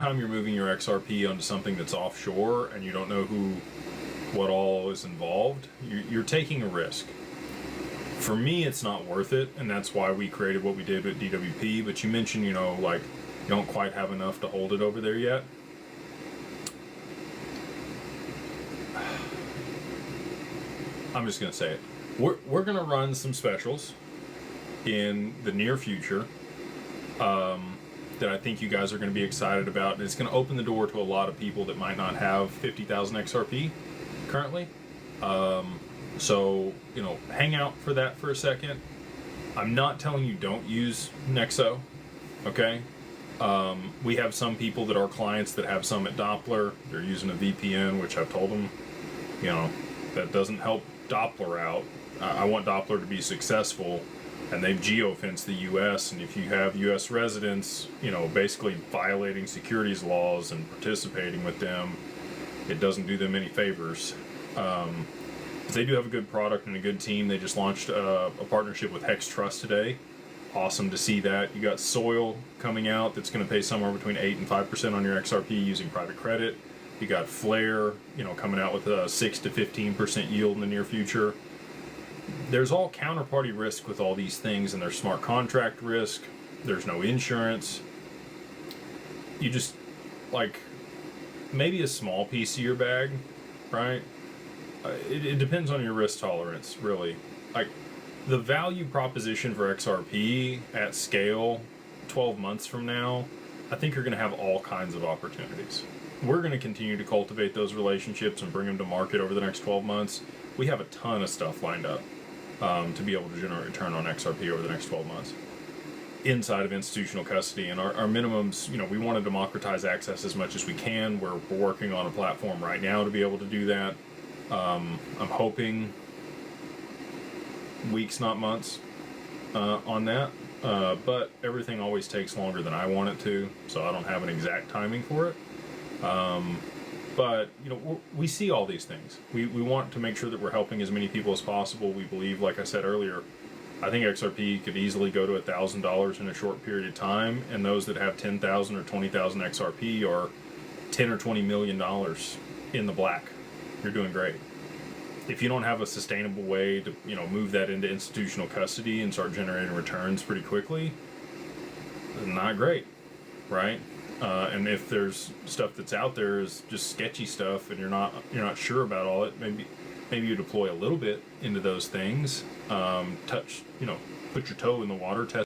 time you're moving your XRP onto something that's offshore and you don't know what all is involved, you're taking a risk. For me, it's not worth it, and that's why we created what we did with DWP. But you mentioned, like, you don't quite have enough to hold it over there yet. I'm just gonna say it. We're gonna run some specials in the near future that I think you guys are going to be excited about, and it's going to open the door to a lot of people that might not have 50,000 XRP currently. So hang out for that for a second. I'm not telling you don't use Nexo, okay? We have some people that are clients that have some at Doppler. They're using a VPN, which I've told them, that doesn't help Doppler out. I want Doppler to be successful, and they've geofenced the U.S., and if you have U.S. residents, basically violating securities laws and participating with them, it doesn't do them any favors. They do have a good product and a good team. They just launched a partnership with Hex Trust today. Awesome to see that. You got Soil coming out that's going to pay somewhere between 8 and 5% on your XRP using private credit. You got Flare, coming out with a 6 to 15% yield in the near future. There's all counterparty risk with all these things, and there's smart contract risk. There's no insurance. You just, maybe a small piece of your bag, right? It depends on your risk tolerance, really. The value proposition for XRP at scale 12 months from now, I think you're going to have all kinds of opportunities. We're going to continue to cultivate those relationships and bring them to market over the next 12 months. We have a ton of stuff lined up to be able to generate return on XRP over the next 12 months inside of institutional custody. And our minimums, we want to democratize access as much as we can. We're working on a platform right now to be able to do that. I'm hoping weeks, not months, on that. But everything always takes longer than I want it to, so I don't have an exact timing for it. But we see all these things. We want to make sure that we're helping as many people as possible. We believe, like I said earlier, I think XRP could easily go to $1,000 in a short period of time, and those that have 10,000 or 20,000 XRP are $10 or $20 million in the black. You're doing great. If you don't have a sustainable way to move that into institutional custody and start generating returns pretty quickly, not great, right? And if there's stuff that's out there is just sketchy stuff, and you're not sure about all it, maybe you deploy a little bit into those things, put your toe in the water, test